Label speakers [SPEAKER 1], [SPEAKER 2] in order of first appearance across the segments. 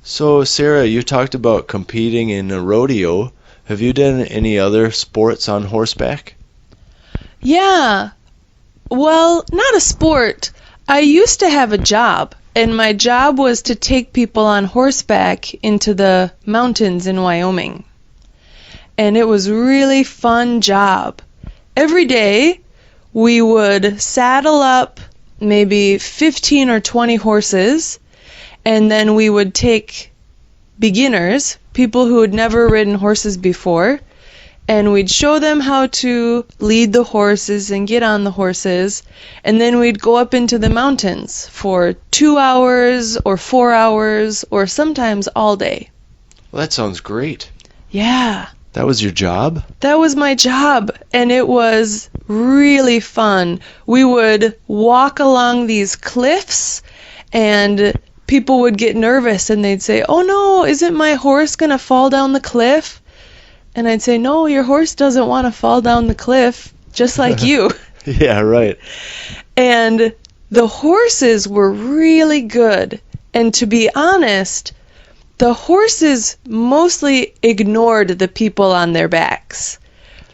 [SPEAKER 1] So, Sarah, you talked about competing in a rodeo. Have you done any other sports on horseback?
[SPEAKER 2] Yeah. Well, not a sport. I used to have a job, and my job was to take people on horseback into the mountains in Wyoming. And it was a really fun job. Every day, we would saddle up maybe 15 or 20 horses, and then we would take beginners, people who had never ridden horses before, and we'd show them how to lead the horses and get on the horses, and then we'd go up into the mountains for 2 hours or 4 hours or sometimes all day.
[SPEAKER 1] Well, that sounds great.
[SPEAKER 2] Yeah.
[SPEAKER 1] That was your job?
[SPEAKER 2] That was my job, and it was really fun. We would walk along these cliffs, and people would get nervous, and they'd say, "Oh no, isn't my horse going to fall down the cliff?" And I'd say, "No, your horse doesn't want to fall down the cliff, just like you."
[SPEAKER 1] Yeah, right.
[SPEAKER 2] And the horses were really good, and to be honest, the horses mostly ignored the people on their backs.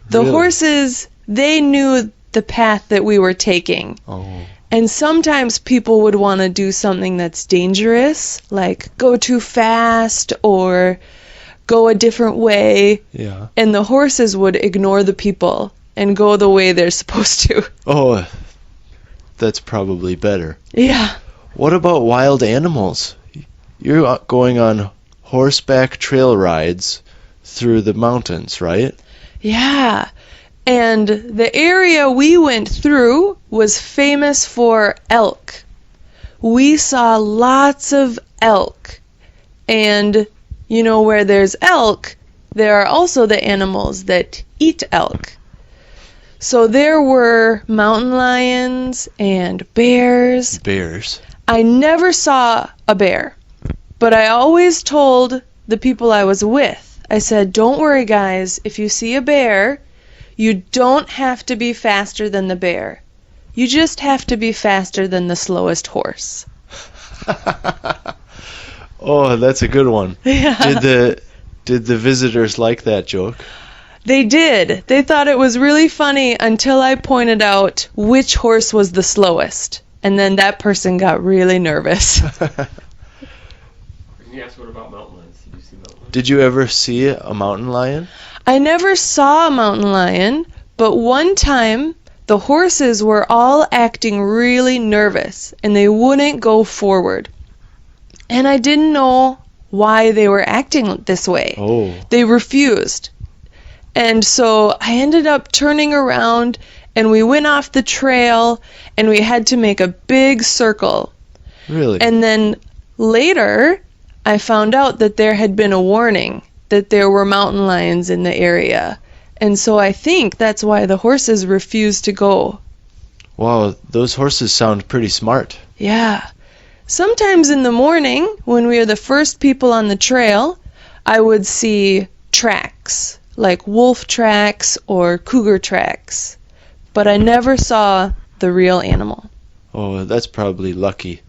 [SPEAKER 2] The
[SPEAKER 1] Really?
[SPEAKER 2] horses, they knew the path that we were taking.
[SPEAKER 1] Oh.
[SPEAKER 2] And sometimes people would want to do something that's dangerous, like go too fast or go a different way.
[SPEAKER 1] Yeah.
[SPEAKER 2] And the horses would ignore the people and go the way they're supposed to.
[SPEAKER 1] Oh, that's probably better.
[SPEAKER 2] Yeah.
[SPEAKER 1] What about wild animals? You're going on horseback trail rides through the mountains, right?
[SPEAKER 2] Yeah. And the area we went through was famous for elk. We saw lots of elk. And you know, where there's elk, there are also the animals that eat elk. So there were mountain lions and bears.
[SPEAKER 1] Bears.
[SPEAKER 2] I never saw a bear, but I always told the people I was with, I said, "Don't worry, guys, if you see a bear, you don't have to be faster than the bear. You just have to be faster than the slowest horse."
[SPEAKER 1] Oh, that's a good one.
[SPEAKER 2] Yeah.
[SPEAKER 1] Did the visitors like that joke?
[SPEAKER 2] They did. They thought it was really funny until I pointed out which horse was the slowest. And then that person got really nervous.
[SPEAKER 3] You asked what about mountain lions? Did you see mountain lions?
[SPEAKER 1] Did you ever see a mountain lion?
[SPEAKER 2] I never saw a mountain lion, but one time the horses were all acting really nervous and they wouldn't go forward. And I didn't know why they were acting this way.
[SPEAKER 1] Oh.
[SPEAKER 2] They refused. And so I ended up turning around and we went off the trail and we had to make a big circle.
[SPEAKER 1] Really?
[SPEAKER 2] And then later I found out that there had been a warning that there were mountain lions in the area. And so I think that's why the horses refused to go.
[SPEAKER 1] Wow, those horses sound pretty smart.
[SPEAKER 2] Yeah. Sometimes in the morning, when we are the first people on the trail, I would see tracks, like wolf tracks or cougar tracks. But I never saw the real animal.
[SPEAKER 1] Oh, that's probably lucky.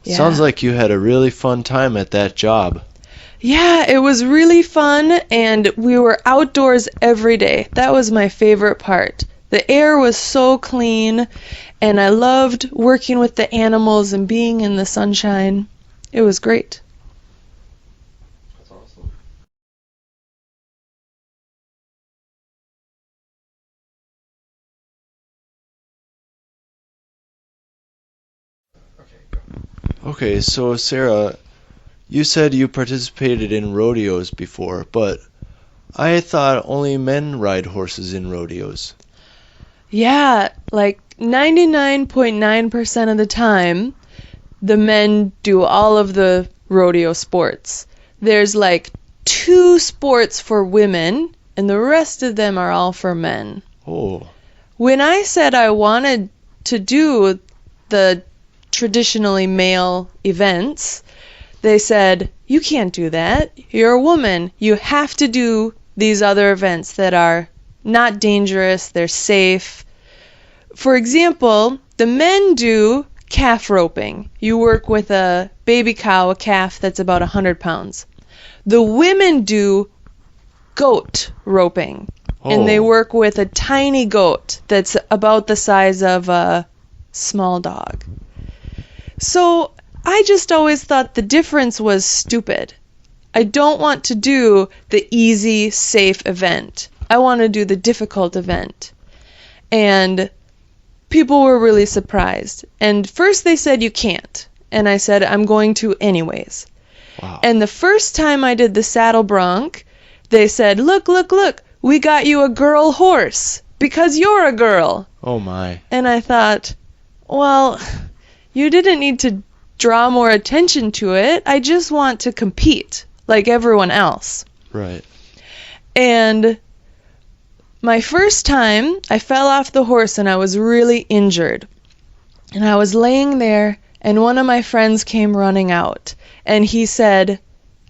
[SPEAKER 2] Yeah.
[SPEAKER 1] Sounds like you had a really fun time at that job.
[SPEAKER 2] Yeah, it was really fun, and we were outdoors every day. That was my favorite part. The air was so clean, and I loved working with the animals and being in the sunshine. It was great.
[SPEAKER 3] That's awesome. Okay, go.
[SPEAKER 1] Okay, so Sarah, you said you participated in rodeos before, but I thought only men ride horses in rodeos.
[SPEAKER 2] Yeah, like 99.9% of the time, the men do all of the rodeo sports. There's like 2 sports for women, and the rest of them are all for men.
[SPEAKER 1] Oh.
[SPEAKER 2] When I said I wanted to do the traditionally male events, they said, "You can't do that. You're a woman. You have to do these other events that are not dangerous, they're safe." For example, the men do calf roping. You work with a baby cow, a calf that's about 100 pounds. The women do goat roping. And they
[SPEAKER 1] Oh.
[SPEAKER 2] work with a tiny goat that's about the size of a small dog. So I just always thought the difference was stupid. I don't want to do the easy, safe event. I want to do the difficult event. And people were really surprised. And first they said you can't. And I said I'm going to anyways.
[SPEAKER 1] Wow.
[SPEAKER 2] And the first time I did the saddle bronc, they said, look, look, look, we got you a girl horse because you're a girl.
[SPEAKER 1] Oh my.
[SPEAKER 2] And I thought, well, you didn't need to draw more attention to it. I just want to compete like everyone else.
[SPEAKER 1] Right.
[SPEAKER 2] And my first time, I fell off the horse and I was really injured. And I was laying there and one of my friends came running out. And he said,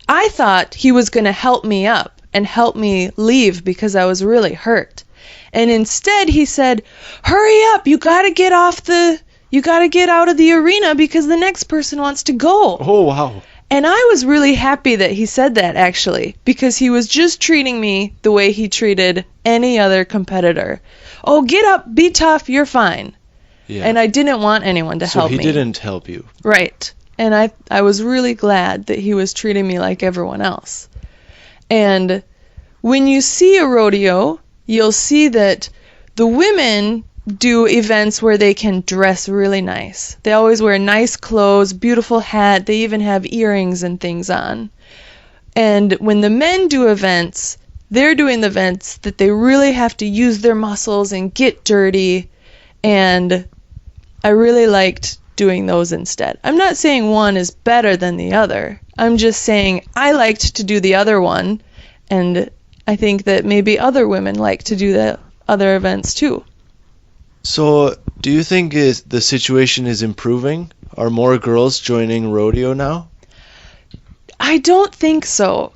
[SPEAKER 2] I thought he was going to help me up and help me leave because I was really hurt. And instead he said, hurry up, you got to get out of the arena because the next person wants to go.
[SPEAKER 1] Oh wow.
[SPEAKER 2] And I was really happy that he said that, actually, because he was just treating me the way he treated any other competitor. Oh, get up, be tough, you're fine.
[SPEAKER 1] Yeah.
[SPEAKER 2] And I didn't want anyone to help me.
[SPEAKER 1] So he didn't help you.
[SPEAKER 2] Right. And I was really glad that he was treating me like everyone else. And when you see a rodeo, you'll see that the women do events where they can dress really nice. They always wear nice clothes, beautiful hat, they even have earrings and things on. And when the men do events, they're doing the events that they really have to use their muscles and get dirty. And I really liked doing those instead. I'm not saying one is better than the other. I'm just saying I liked to do the other one, and I think that maybe other women like to do the other events too.
[SPEAKER 1] So, do you think the situation is improving? Are more girls joining rodeo now?
[SPEAKER 2] I don't think so.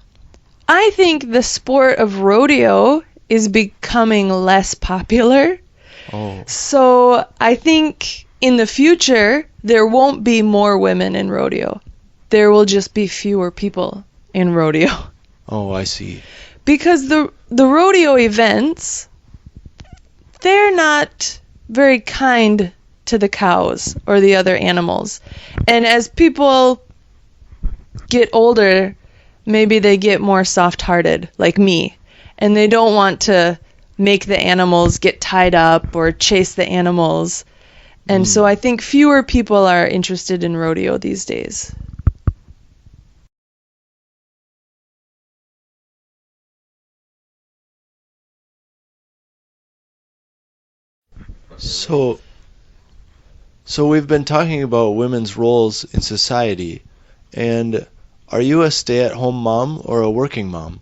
[SPEAKER 2] I think the sport of rodeo is becoming less popular.
[SPEAKER 1] Oh.
[SPEAKER 2] So I think in the future there won't be more women in rodeo. There will just be fewer people in rodeo.
[SPEAKER 1] Oh, I see.
[SPEAKER 2] Because the rodeo events, they're not very kind to the cows or the other animals. And as people get older, maybe they get more soft-hearted, like me, and they don't want to make the animals get tied up or chase the animals. And so I think fewer people are interested in rodeo these days.
[SPEAKER 1] So we've been talking about women's roles in society, and are you a stay-at-home mom or a working mom?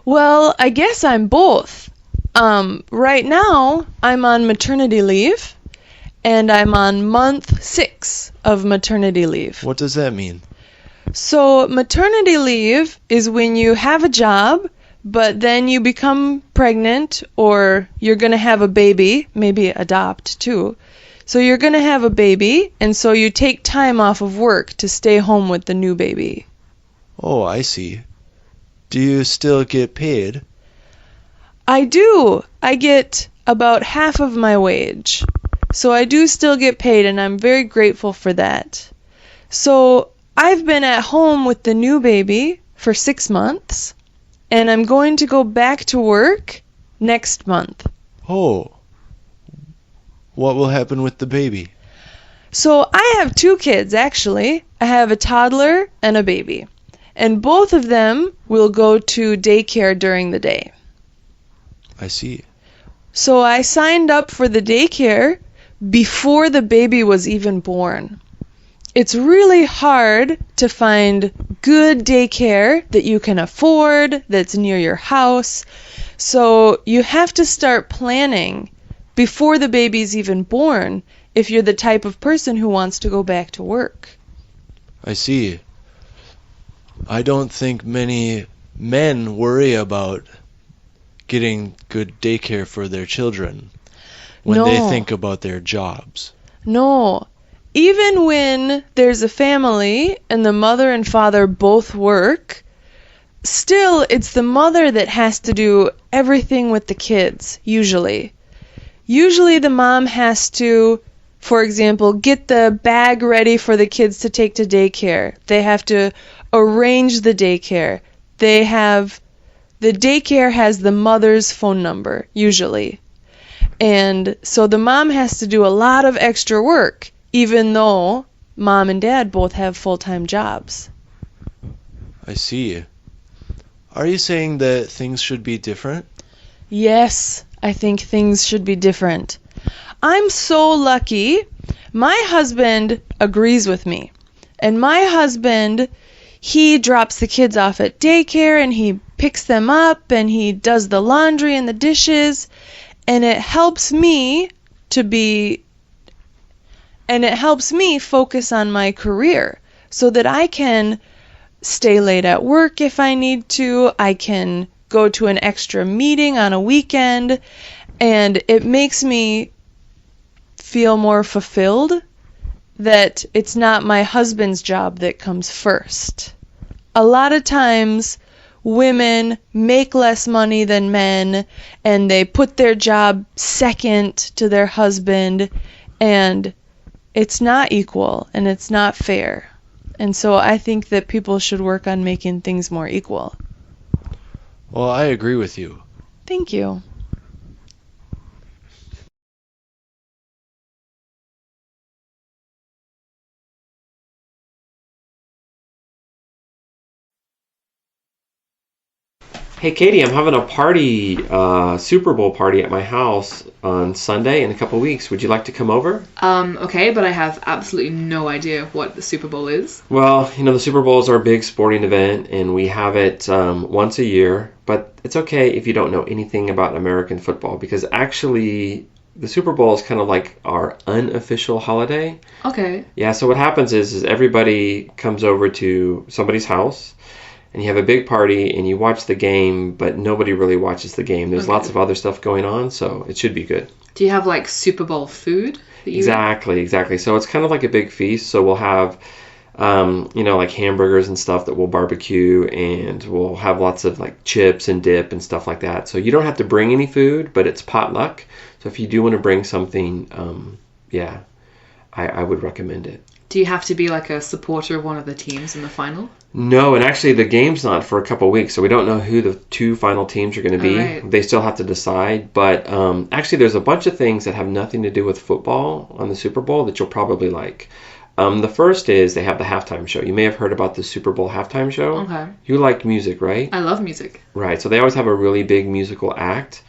[SPEAKER 2] Well, I guess I'm both. Right now, I'm on maternity leave, and I'm on month 6 of maternity leave.
[SPEAKER 1] What does that mean?
[SPEAKER 2] So maternity leave is when you have a job, but then you become pregnant or you're going to have a baby, maybe adopt too. So you're going to have a baby, and so you take time off of work to stay home with the new baby.
[SPEAKER 1] Oh, I see. Do you still get paid?
[SPEAKER 2] I do. I get about half of my wage. So I do still get paid, and I'm very grateful for that. So I've been at home with the new baby for 6 months, and I'm going to go back to work next month.
[SPEAKER 1] Oh. What will happen with the baby?
[SPEAKER 2] So I have 2 kids, actually. I have a toddler and a baby. And both of them will go to daycare during the day.
[SPEAKER 1] I see.
[SPEAKER 2] So I signed up for the daycare before the baby was even born. It's really hard to find good daycare that you can afford, that's near your house. So you have to start planning before the baby's even born if you're the type of person who wants to go back to work.
[SPEAKER 1] I see. I don't think many men worry about getting good daycare for their children when they
[SPEAKER 2] No.
[SPEAKER 1] think about their jobs.
[SPEAKER 2] No. even when there's a family and the mother and father both work, still it's the mother that has to do everything with the kids, usually. Usually the mom has to, for example, get the bag ready for the kids to take to daycare. They have to arrange the daycare. The daycare has the mother's phone number, usually. And so the mom has to do a lot of extra work, even though mom and dad both have full-time jobs.
[SPEAKER 1] I see. Are you saying that things should be different?
[SPEAKER 2] Yes, I think things should be different. I'm so lucky. My husband agrees with me. And my husband, he drops the kids off at daycare and he picks them up and he does the laundry and the dishes. And it helps me focus on my career so that I can stay late at work if I need to. I can go to an extra meeting on a weekend, and it makes me feel more fulfilled that it's not my husband's job that comes first. A lot of times women make less money than men and they put their job second to their husband, and it's not equal and it's not fair. And so I think that people should work on making things more equal.
[SPEAKER 1] Well, I agree with you.
[SPEAKER 2] Thank you.
[SPEAKER 4] Hey Katie, I'm having a party, Super Bowl party at my house on Sunday in a couple weeks. Would you like to come over?
[SPEAKER 5] Okay, but I have absolutely no idea what the Super Bowl is.
[SPEAKER 4] Well, the Super Bowl is our big sporting event, and we have it once a year. But it's okay if you don't know anything about American football, because actually the Super Bowl is kind of like our unofficial holiday.
[SPEAKER 5] Okay.
[SPEAKER 4] Yeah, so what happens is everybody comes over to somebody's house, and you have a big party, and you watch the game, but nobody really watches the game. There's lots of other stuff going on, so it should be good.
[SPEAKER 5] Do you have like Super Bowl food that you
[SPEAKER 4] Exactly. So it's kind of like a big feast. So we'll have, like hamburgers and stuff that we'll barbecue, and we'll have lots of like chips and dip and stuff like that. So you don't have to bring any food, but it's potluck. So if you do want to bring something, I would recommend it.
[SPEAKER 5] Do you have to be like a supporter of one of the teams in the final?
[SPEAKER 4] No, and actually the game's not for a couple weeks, so we don't know who the two final teams are going to be.
[SPEAKER 5] Right.
[SPEAKER 4] They still have to decide, but actually there's a bunch of things that have nothing to do with football on the Super Bowl that you'll probably like. The first is they have the halftime show. You may have heard about the Super Bowl halftime show.
[SPEAKER 5] Okay.
[SPEAKER 4] You like music, right?
[SPEAKER 5] I love music.
[SPEAKER 4] Right, so they always have a really big musical act.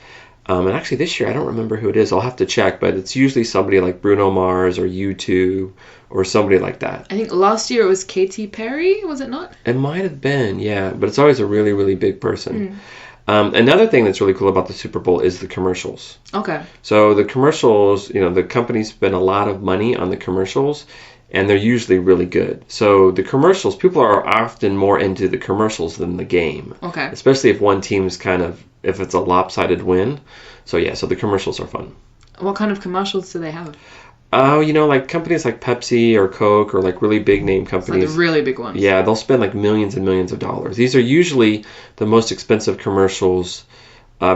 [SPEAKER 4] And actually this year, I don't remember who it is. I'll have to check, but it's usually somebody like Bruno Mars or U2 or somebody like that.
[SPEAKER 5] I think last year it was Katy Perry, was it not?
[SPEAKER 4] It might have been, yeah, but it's always a really, really big person. Another thing that's really cool about the Super Bowl is the commercials.
[SPEAKER 5] Okay.
[SPEAKER 4] So the commercials, the companies spend a lot of money on the commercials, and they're usually really good. So the commercials, people are often more into the commercials than the game.
[SPEAKER 5] Okay.
[SPEAKER 4] Especially if one team's if it's a lopsided win. So yeah, so the commercials are fun.
[SPEAKER 5] What kind of commercials do they have?
[SPEAKER 4] Oh, like companies like Pepsi or Coke or like really big name companies.
[SPEAKER 5] Like the really big ones.
[SPEAKER 4] Yeah, they'll spend like millions and millions of dollars. These are usually the most expensive commercials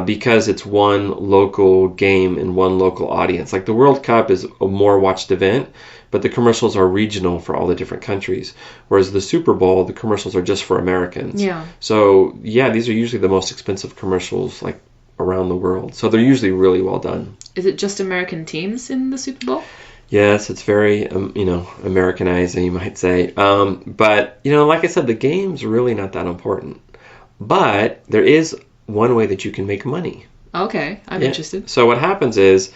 [SPEAKER 4] because it's one local game and one local audience. Like the World Cup is a more watched event, but the commercials are regional for all the different countries. Whereas the Super Bowl, the commercials are just for Americans.
[SPEAKER 5] Yeah.
[SPEAKER 4] So yeah, these are usually the most expensive commercials like around the world. So they're usually really well done.
[SPEAKER 5] Is it just American teams in the Super Bowl?
[SPEAKER 4] Yes, it's very, Americanized, you might say. But, like I said, the game's really not that important. But there is one way that you can make money.
[SPEAKER 5] Okay, I'm interested.
[SPEAKER 4] So what happens is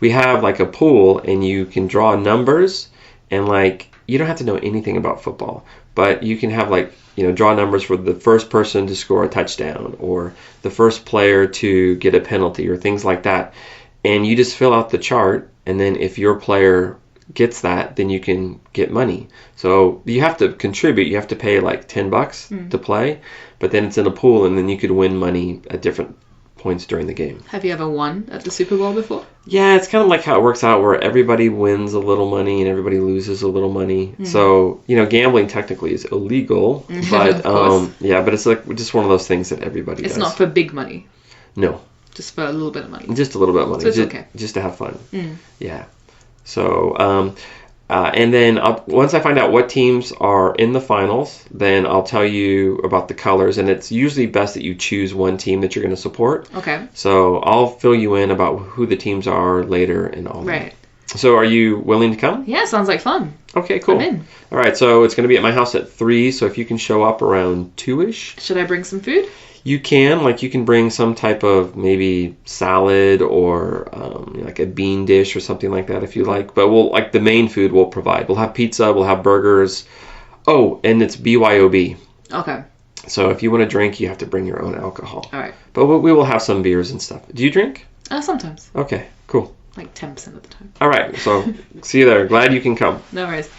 [SPEAKER 4] we have like a pool, and you can draw numbers, and like you don't have to know anything about football, but you can have like, draw numbers for the first person to score a touchdown or the first player to get a penalty or things like that. And you just fill out the chart, and then if your player gets that, then you can get money. So you have to contribute. You have to pay like $10 to play, but then it's in a pool, and then you could win money at different points during the game.
[SPEAKER 5] Have you ever won at the Super Bowl before?
[SPEAKER 4] Yeah, it's kind of like how it works out where everybody wins a little money and everybody loses a little money. So, gambling technically is illegal, but yeah, but it's like just one of those things that everybody does.
[SPEAKER 5] It's not for big money.
[SPEAKER 4] No.
[SPEAKER 5] Just for a little bit of money.
[SPEAKER 4] Just a little bit of money.
[SPEAKER 5] So it's okay.
[SPEAKER 4] Just to have fun. Yeah. So, and then once I find out what teams are in the finals, then I'll tell you about the colors. And it's usually best that you choose one team that you're going to support.
[SPEAKER 5] Okay.
[SPEAKER 4] So I'll fill you in about who the teams are later and all that.
[SPEAKER 5] Right.
[SPEAKER 4] So are you willing to come?
[SPEAKER 5] Yeah, sounds like fun.
[SPEAKER 4] Okay, cool.
[SPEAKER 5] I'm in.
[SPEAKER 4] All right, so it's going to be at my house at 3. So if you can show up around 2-ish.
[SPEAKER 5] Should I bring some food?
[SPEAKER 4] You can bring some type of maybe salad or like a bean dish or something like that if you like. But the main food we'll provide. We'll have pizza, we'll have burgers. Oh, and it's BYOB.
[SPEAKER 5] Okay.
[SPEAKER 4] So if you want to drink, you have to bring your own alcohol.
[SPEAKER 5] All right.
[SPEAKER 4] But we will have some beers and stuff. Do you drink?
[SPEAKER 5] Sometimes.
[SPEAKER 4] Okay, cool.
[SPEAKER 5] Like 10% of the time.
[SPEAKER 4] All right, so see you there. Glad you can come.
[SPEAKER 5] No worries.